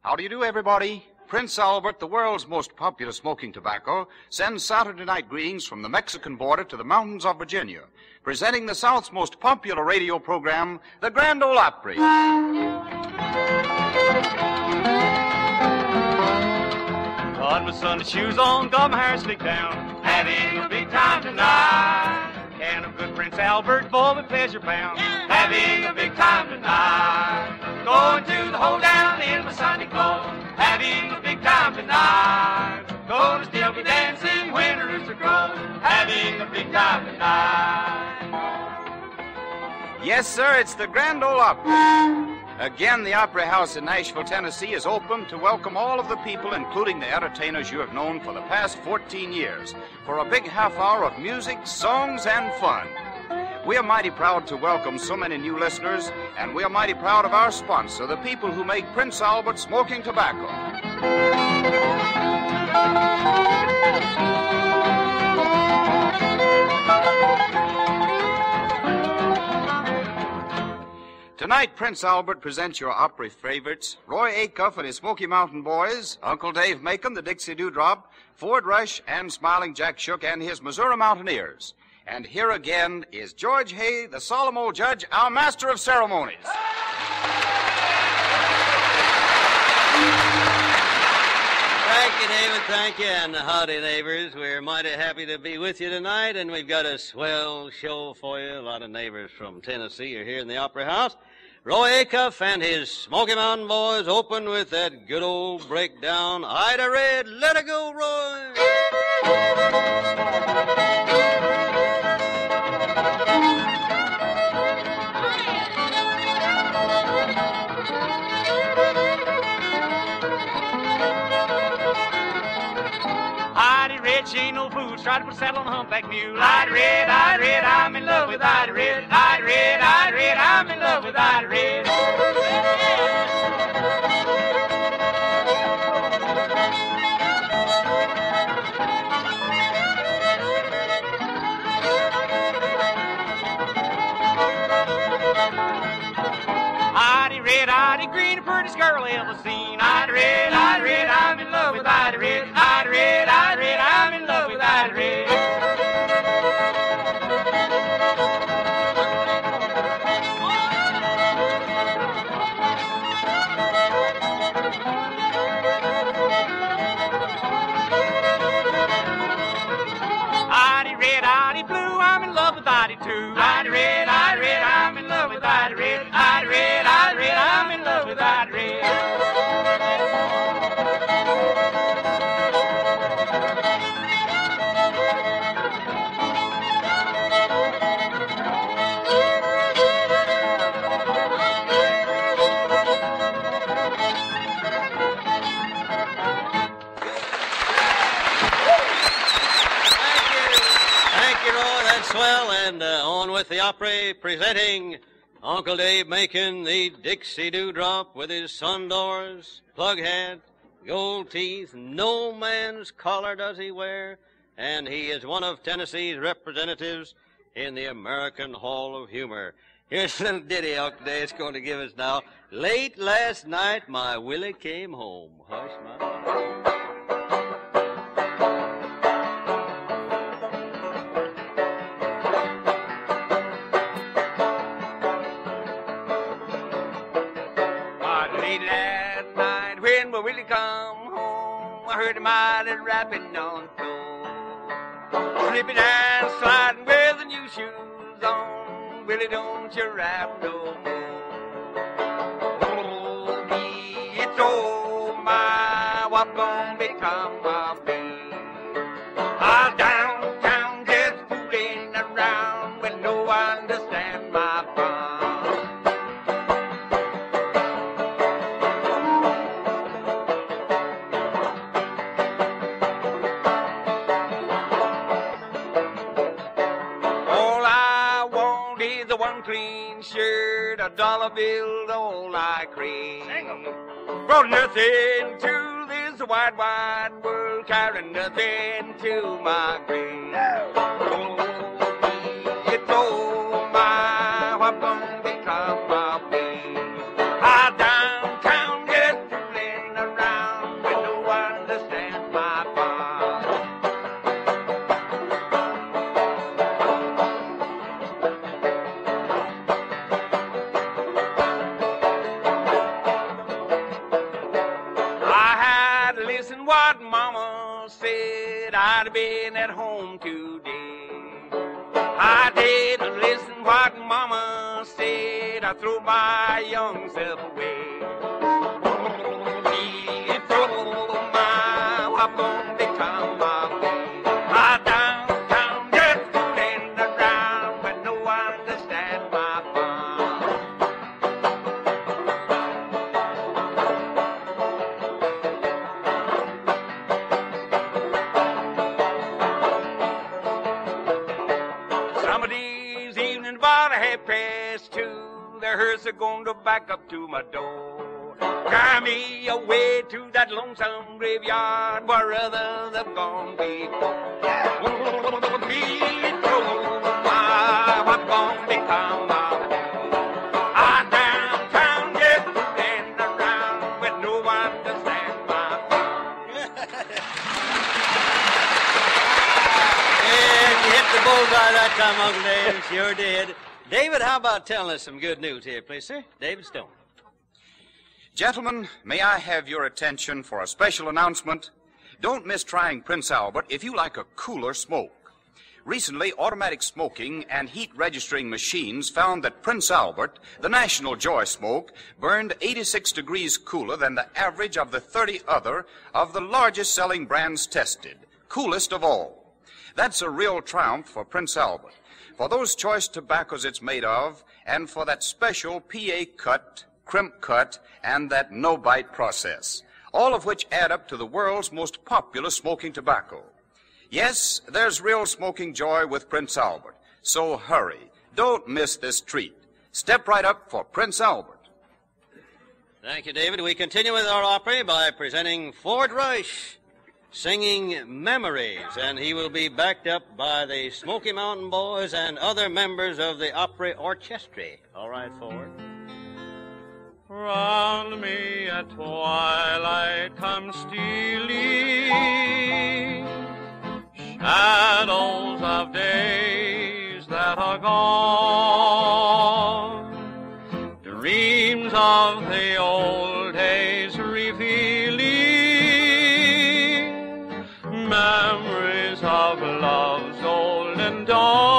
How do you do, everybody? Prince Albert, the world's most popular smoking tobacco, sends Saturday night greetings from the Mexican border to the mountains of Virginia, presenting the South's most popular radio program, the Grand Ole Opry. Got my Sunday shoes on, got my hair slicked down, having a big time tonight. Can of good Prince Albert, boy, with pleasure bound, having a big time tonight. Going to the hold down in my Sunday clothes, having a big time tonight. Gonna still be dancing when the rooster crows, having a big time tonight. Yes, sir, it's the Grand Ole Opry. Again, the Opry House in Nashville, Tennessee is open to welcome all of the people, including the entertainers you have known for the past 14 years, for a big half hour of music, songs, and fun. We are mighty proud to welcome so many new listeners, and we are mighty proud of our sponsor, the people who make Prince Albert smoking tobacco. Tonight, Prince Albert presents your Opry favorites, Roy Acuff and his Smoky Mountain Boys, Uncle Dave Macon, the Dixie Dewdrop, Ford Rush, and Smiling Jack Shook and his Missouri Mountaineers. And here again is George Hay, the solemn old judge, our master of ceremonies. Thank you, David, thank you, and howdy, neighbors. We're mighty happy to be with you tonight, and we've got a swell show for you. A lot of neighbors from Tennessee are here in the Opry House. Roy Acuff and his Smoky Mountain Boys open with that good old breakdown, Ida Red, let her go, Roy. She ain't no fool, try to put a saddle on a humpback mule. Ida Red, I'm in love with Ida Red. Ida Red, I'm in love with Ida Red. Ida Green, the prettiest girl I ever seen. Ida Red, I'm in love with Ida Red. Ida Red, I'm in love with Ida Red. Ida Red, Ida Blue, I'm in love with Ida too. Ida Red, I'm in love with Ida Red. Ida Red, I'm in love with Ida Red. Swell, and on with the Opry, presenting Uncle Dave Macon, the Dixie Dewdrop, with his sundoors, plug hat, gold teeth, no man's collar does he wear, and he is one of Tennessee's representatives in the American Hall of Humor. Here's a little ditty Uncle Dave's going to give us now. Late last night, my Willie came home. Hush, my... Willie come home, I heard him out and rapping on the floor, slipping and sliding with the new shoes on. Willie, don't you rap no more. Oh, me, it's oh my, what gonna become of me? I'm downtown just fooling around with no one understand my fun. Clean shirt, a dollar bill, all I crave. Brought nothing to this wide, wide world, carrying nothing to my grave. Oh, me, it's oh my, what gonna become of me? I downtown just fooling what Mama said, I'd have been at home today. I didn't listen what Mama said, I threw my young self away. Throw my whop on the town my way. I downtown just fooling around, but no one understand my fun. Some of these evenings about 2:30, the hearse are going to back up to my door. Carry me away to that lonesome graveyard where others have gone before. Me throw my what's gonna become my I downtown just fooling around, but no one understands my fun. And you hit the bullseye that time, Uncle Dave. Sure did. David, how about telling us some good news here, please, sir? David Stone. Gentlemen, may I have your attention for a special announcement? Don't miss trying Prince Albert if you like a cooler smoke. Recently, automatic smoking and heat registering machines found that Prince Albert, the national joy smoke, burned 86 degrees cooler than the average of the 30 other of the largest selling brands tested, coolest of all. That's a real triumph for Prince Albert, for those choice tobaccos it's made of, and for that special PA cut, crimp cut, and that no-bite process, all of which add up to the world's most popular smoking tobacco. Yes, there's real smoking joy with Prince Albert, so hurry. Don't miss this treat. Step right up for Prince Albert. Thank you, David. We continue with our Opry by presenting Ford Rush, singing Memories, and he will be backed up by the Smoky Mountain Boys and other members of the Opry Orchestra. All right, Ford. Round me at twilight come stealing shadows of days that are gone, dreams of the old days revealing, memories of love's golden dawn.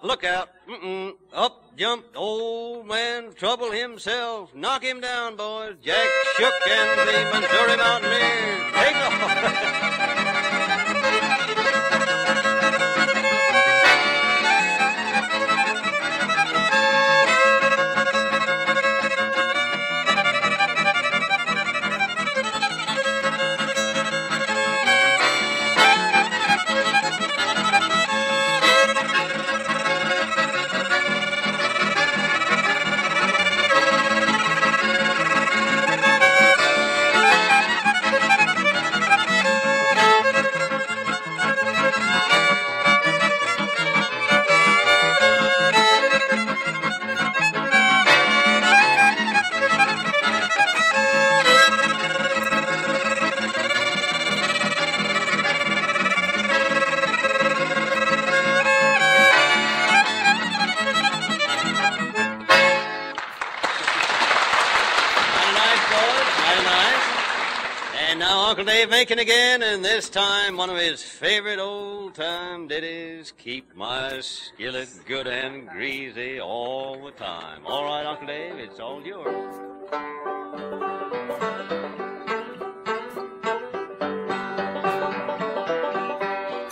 Look out. Up jumped old man Trouble himself. Knock him down, boys. Jack Shook and the Missouri Mountaineers. Take off. now Uncle Dave Macon again, and this time one of his favorite old-time ditties, Keep My Skillet Good and Greasy All the Time. All right, Uncle Dave, it's all yours.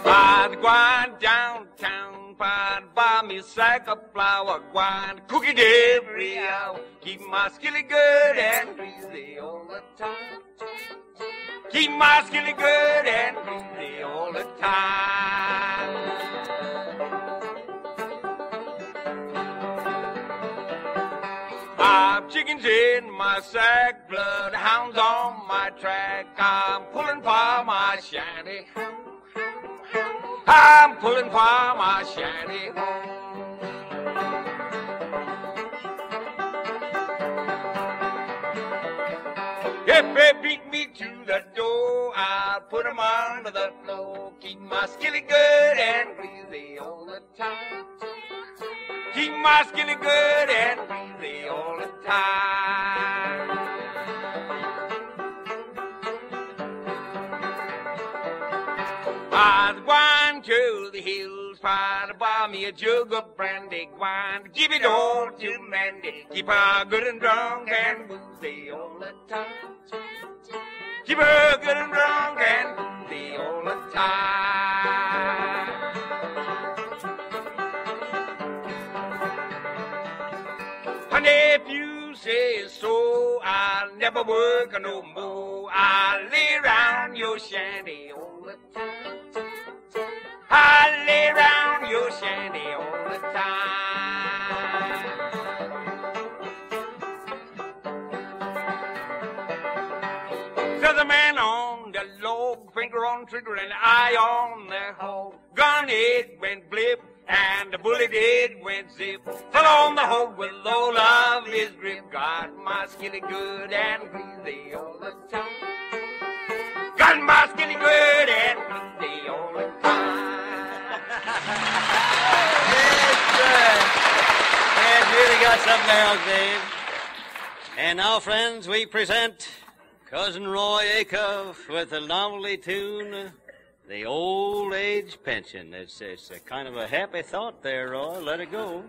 I'd go downtown, I'd buy me a sack of flour, go and cook it every hour. Keep my skillet good and greasy all the time. Keep my skillet good and greasy all the time. I've chickens in my sack, bloodhounds on my track. I'm pulling for my shanty. I'm pulling for my shanty home. If they beat me to the door, I'll put 'em under the floor. Keep my skillet good and greasy all the time. Keep my skillet good and greasy all the time. I was going to the hills, trying to buy me a jug of brandy, going to give it all to Mandy. Keep her good and drunk and boozy all the time. Keep her good and drunk and boozy all the time. Honey, if you say so, I'll never work no more. I'll lay around your shanty all the time. I'll lay around your shanty all the time. Says a man on the log, finger on trigger and eye on the hog. Gun head went blip and the bullet head went zip. Fell on the hog with all of his grip. Got my skillet good and greasy all the time. Got my skillet good and greasy all the time. Yes, really got something there, Uncle Dave. And now, friends, we present Cousin Roy Acuff with a novelty tune, The Old Age Pension. It's a kind of a happy thought there, Roy. Let it go.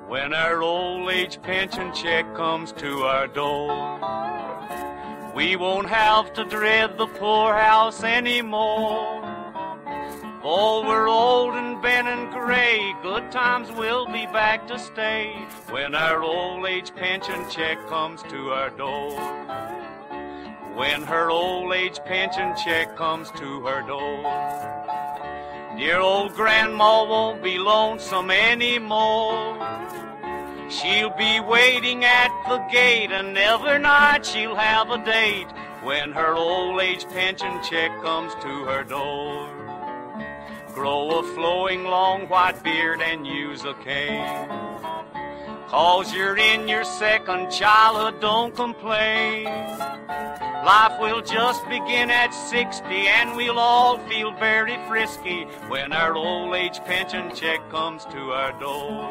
When our old age pension check comes to our door, we won't have to dread the poorhouse anymore. Though we're old and bent and gray, good times will be back to stay when our old age pension check comes to our door. When her old age pension check comes to her door, dear old grandma won't be lonesome anymore. She'll be waiting at the gate, and every night she'll have a date when her old age pension check comes to her door. Grow a flowing long white beard and use a cane, 'cause you're in your second childhood, don't complain. Life will just begin at 60 and we'll all feel very frisky when our old age pension check comes to our door.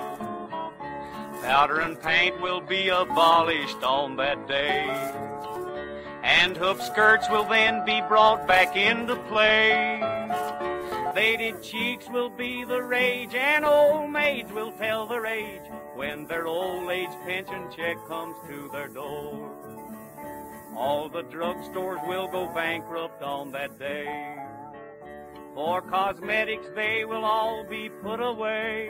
Powder and paint will be abolished on that day, and hoof skirts will then be brought back into play. Faded cheeks will be the rage, and old maids will tell their age when their old age pension check comes to their door. All the drugstores will go bankrupt on that day. For cosmetics they will all be put away.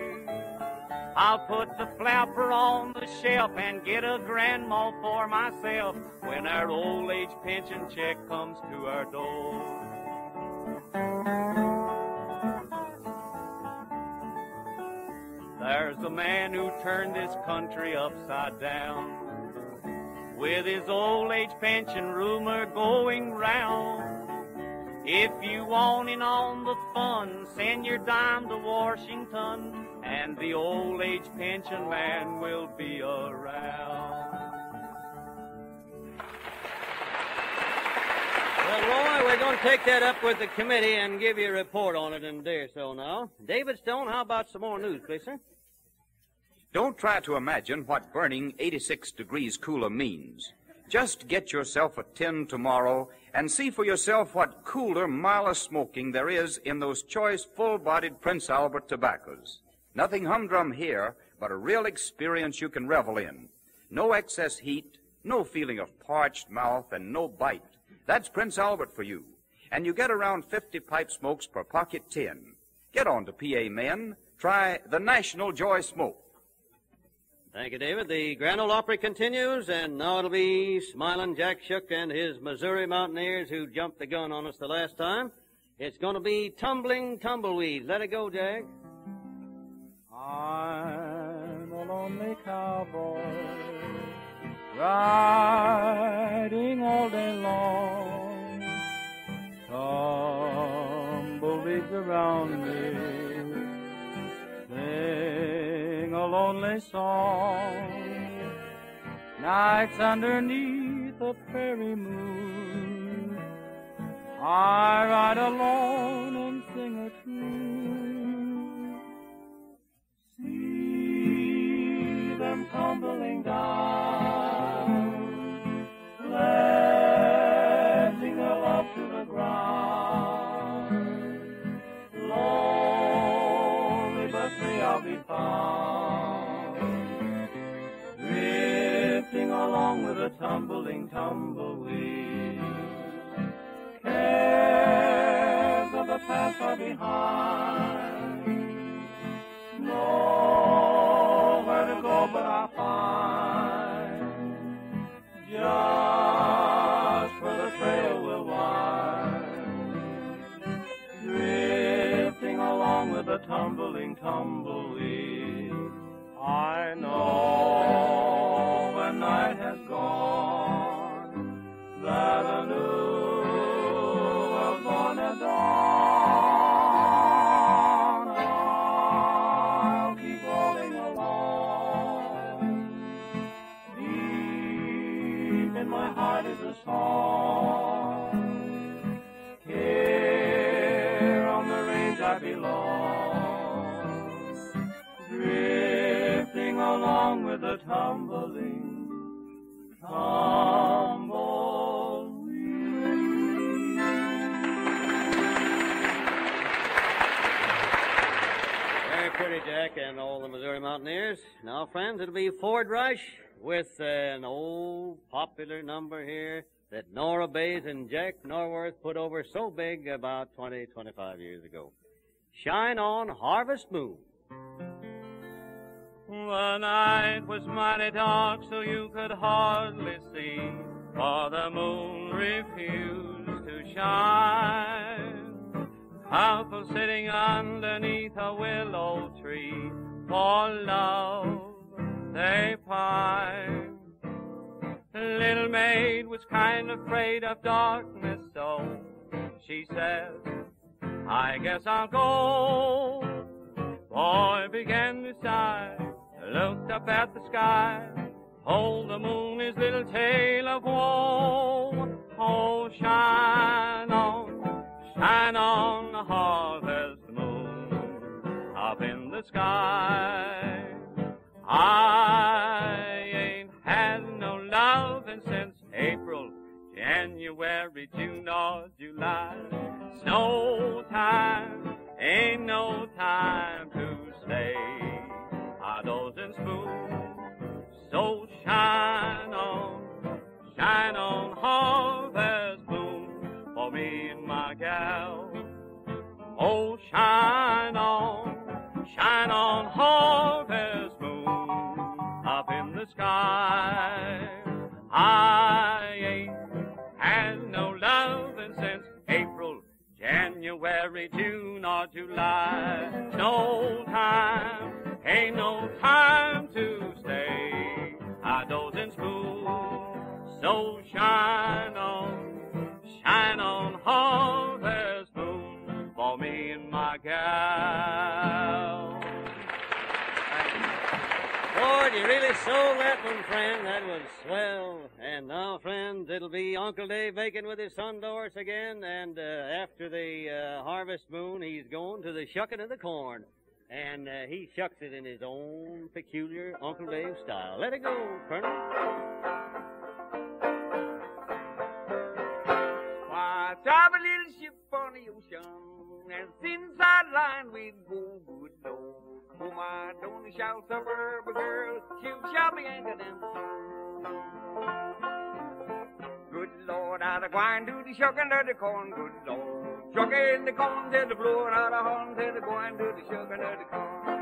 I'll put the flapper on the shelf and get a grandma for myself when our old age pension check comes to our door. There's a man who turned this country upside down, with his old age pension rumor going round. If you want in on the fun, send your dime to Washington, and the old age pension man will be around. Well, Roy, we're going to take that up with the committee and give you a report on it in a day or so now. David Stone, how about some more news, please, sir? Don't try to imagine what burning 86 degrees cooler means. Just get yourself a tin tomorrow and see for yourself what cooler, milder smoking there is in those choice, full-bodied Prince Albert tobaccos. Nothing humdrum here, but a real experience you can revel in. No excess heat, no feeling of parched mouth, and no bite. That's Prince Albert for you. And you get around 50 pipe smokes per pocket tin. Get on to PA men. Try the National Joy Smoke. Thank you, David. The Grand Ole Opry continues, and now it'll be Smiling Jack Shook and his Missouri Mountaineers who jumped the gun on us the last time. It's going to be Tumbling Tumbleweed. Let it go, Jack. I'm a lonely cowboy riding all day long. Tumbleweeds around me sing a lonely song. Nights underneath a prairie moon, I ride alone and sing a tune. See them tumbling down, letting their love to the ground. Lonely but free I'll be found, drifting along with a tumbling tumbleweed. Cares of the past are behind, nowhere to go but I'll find, just where the trail will wind, drifting along with a tumbling tumbleweed. I know when night has gone that a new world's gonna dawn. I'll keep rolling along. Deep in my heart is a song. Here on the range I belong, drifting along with the tumbling Very pretty, Jack, and all the Missouri Mountaineers. Now, friends, it'll be Ford Rush with an old popular number here that Nora Bays and Jack Norworth put over so big about 25 years ago. Shine On Harvest Moon. The night was mighty dark, so you could hardly see, for the moon refused to shine. Couple sitting underneath a willow tree, for love they pine. The little maid was kind of afraid of darkness, so she says, I guess I'll go. Boy began to sigh, looked up at the sky, told the moon his little tale of woe. Oh, shine on the harvest moon, up in the sky. I ain't had no lovin' since April, January, June, or July. Snow time, ain't no time to stay. I doesn't spoon, so shine on harvest moon for me and my gal. Oh, shine on harvest moon up in the sky. I ain't had no lovin' since April, January, June, or July. No time, ain't no time to stay. I doesn't spoon, so shine on harvest moon for me and my gal. Ford, you really sold that one, friend. That was swell. And now, friends, it'll be Uncle Dave Macon with his son Doris again. And after the harvest moon, he's going to the shucking of the corn. And he shucks it in his own peculiar Uncle Dave style. Let it go, Colonel. Why, stop a little ship on the ocean, and since sideline we'd go, good Lord. Oh, my, don't shout suburb girl, she'll shout me and them. Good Lord, I'd a gwine do the shucking of the corn, good Lord. Shucking the corn till the blowing out of horn till the gwine do the shucking of the corn.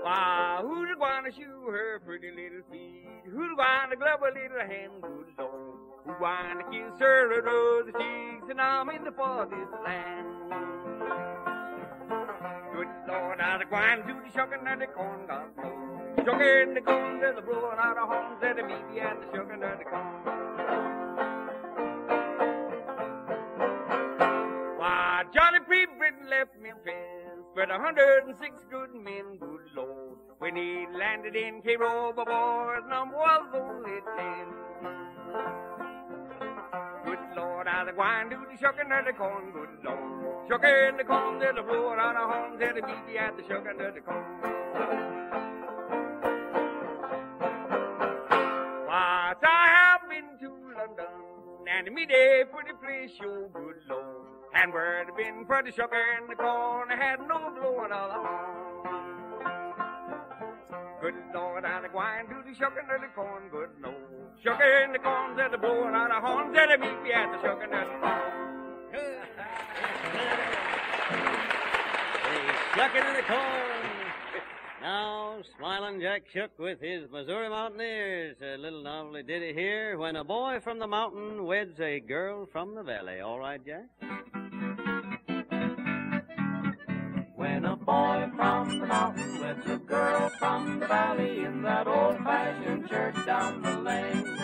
Why, who's a gwine to shoe her pretty little feet? Who's a gwine to glove a little hand, good Lord? Who's gwine to kiss her rose cheeks and I'm in the farthest land? Good Lord, I'd a gwine do the shucking of the corn, God Lord. Shucking the corn till the blowing out of horn till the meaty and the shucking of the corn. Why, Johnny P. Britton left Memphis with 106 good men, good Lord. When he landed in Cairo, boys, number was only 10. Good Lord, I'd a gwine do the shucking of the corn, good Lord. Shucking the corn till the blowing out of horn till the meaty and the shucking of the corn. Why, I have been to London and meet a pretty place, show, good Lord. And where it been for the shucking the corn, I had no blowing all along. Good Lord, I'd a gwine do the shucking of the corn, good Lord. Shucking the corn till the blowing out of horn till the meet me at the shucking of the corn. The shucking of the corn. Now, Smiling Jack shook with his Missouri Mountaineers. A little novelty ditty here. When a boy from the mountain weds a girl from the valley. All right, Jack? When a boy from the mountain weds a girl from the valley in that old-fashioned church down the lane,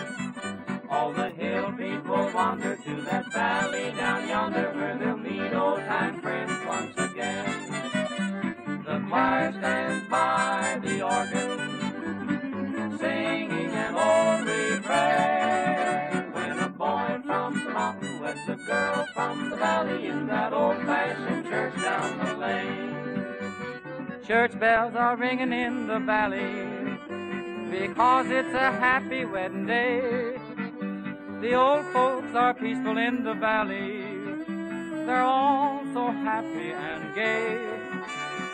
all the hill people wander to that valley down yonder where they'll meet old-time friends once again. The choir stands by the organ, singing an old refrain. When a boy from the mountain weds a girl from the valley in that old-fashioned church down the lane. Church bells are ringing in the valley because it's a happy wedding day. The old folks are peaceful in the valley. They're all so happy and gay.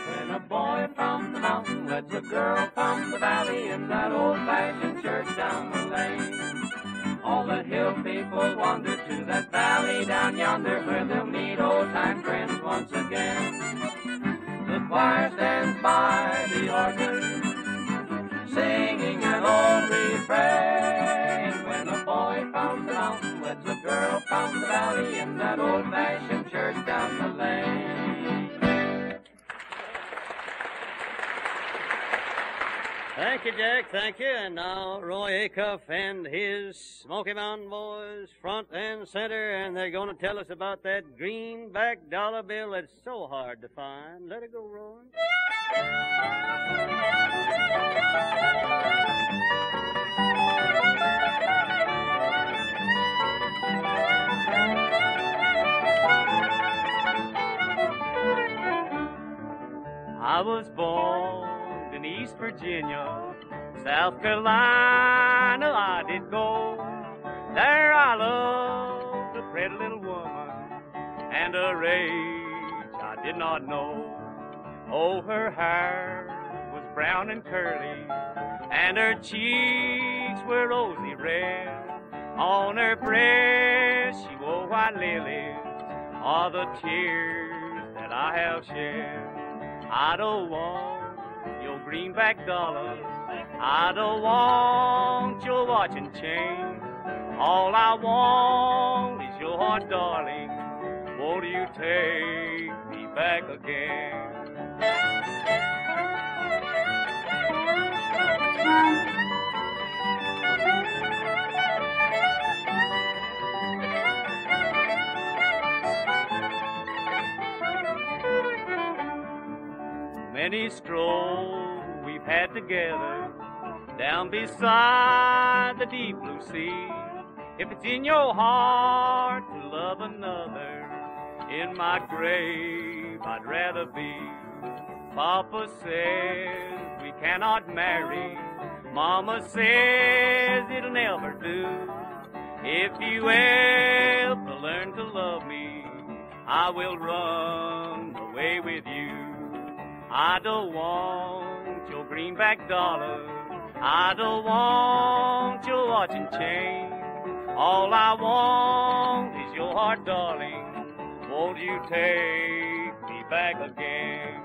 When a boy from the mountain weds a girl from the valley in that old-fashioned church down the lane, all the hill people wander to that valley down yonder where they'll meet old-time friends once again. The choir stands by the organ, singing an old refrain. When a boy from the mountain weds a girl from the valley in that old-fashioned church down the lane. Thank you, Jack. Thank you. And now Roy Acuff and his Smoky Mountain Boys, front and center, and they're going to tell us about that greenback dollar bill that's so hard to find. Let it go, Roy. I was born in East Virginia, South Carolina I did go. There I loved a pretty little woman, and her age I did not know. Oh, her hair was brown and curly, and her cheeks were rosy red. On her breast she wore white lilies, all the tears that I have shed. I don't want your greenback dollar, I don't want your watch and chain. All I want is your heart, darling. Won't you take me back again? Many strolls we've had together down beside the deep blue sea. If it's in your heart to love another, In my grave I'd rather be. Papa says we cannot marry. Mama says it'll never do. If you ever learn to love me, I will run away with you. I don't want your greenback dollars. I don't want your watch and chain. All I want is your heart, darling. Won't you take me back again?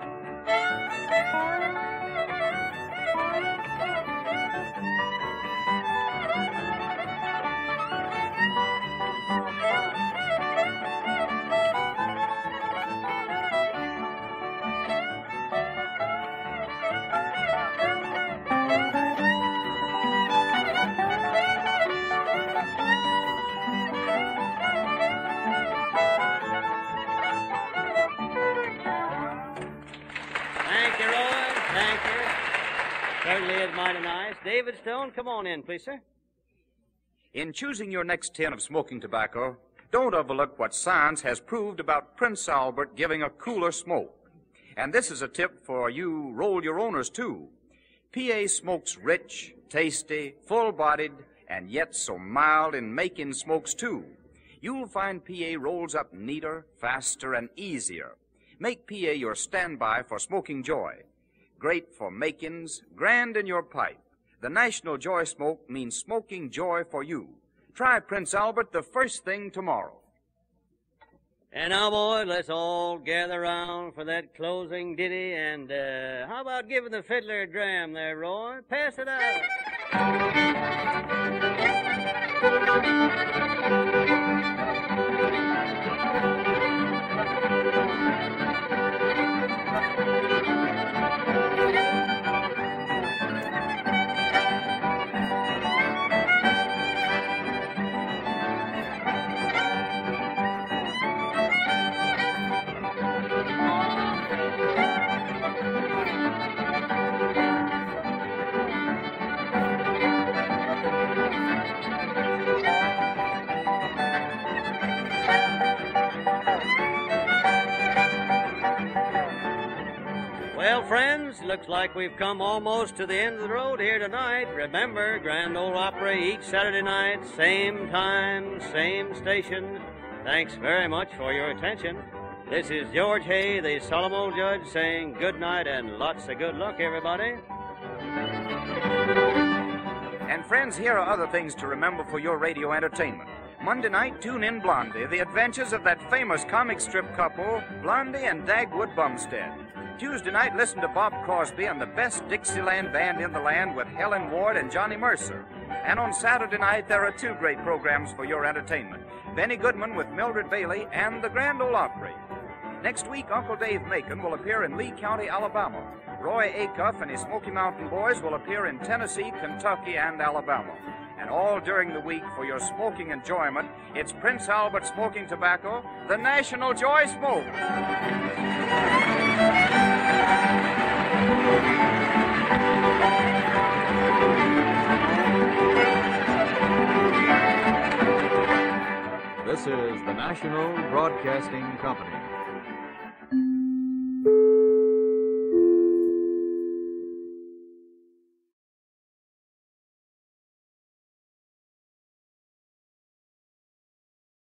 Certainly is mighty nice. David Stone, come on in, please, sir. In choosing your next tin of smoking tobacco, don't overlook what science has proved about Prince Albert giving a cooler smoke. And this is a tip for you roll-your-owners, too. PA smokes rich, tasty, full-bodied, and yet so mild in making smokes, too. You'll find PA rolls up neater, faster, and easier. Make PA your standby for smoking joy. Great for makings, grand in your pipe. The National Joy Smoke means smoking joy for you. Try Prince Albert the first thing tomorrow. And now, boys, let's all gather round for that closing ditty. And how about giving the fiddler a dram there, Roy? Pass it out. Well, friends, looks like we've come almost to the end of the road here tonight. Remember, Grand Ole Opry each Saturday night, same time, same station. Thanks very much for your attention. This is George Hay, the solemn old judge, saying good night and lots of good luck, everybody. And friends, here are other things to remember for your radio entertainment. Monday night, tune in Blondie, the adventures of that famous comic strip couple, Blondie and Dagwood Bumstead. Tuesday night, listen to Bob Crosby and the best Dixieland band in the land with Helen Ward and Johnny Mercer. And on Saturday night, there are two great programs for your entertainment. Benny Goodman with Mildred Bailey and the Grand Ole Opry. Next week, Uncle Dave Macon will appear in Lee County, Alabama. Roy Acuff and his Smoky Mountain Boys will appear in Tennessee, Kentucky, and Alabama. And all during the week, for your smoking enjoyment, it's Prince Albert Smoking Tobacco, the National Joy Smoke. This is the National Broadcasting Company.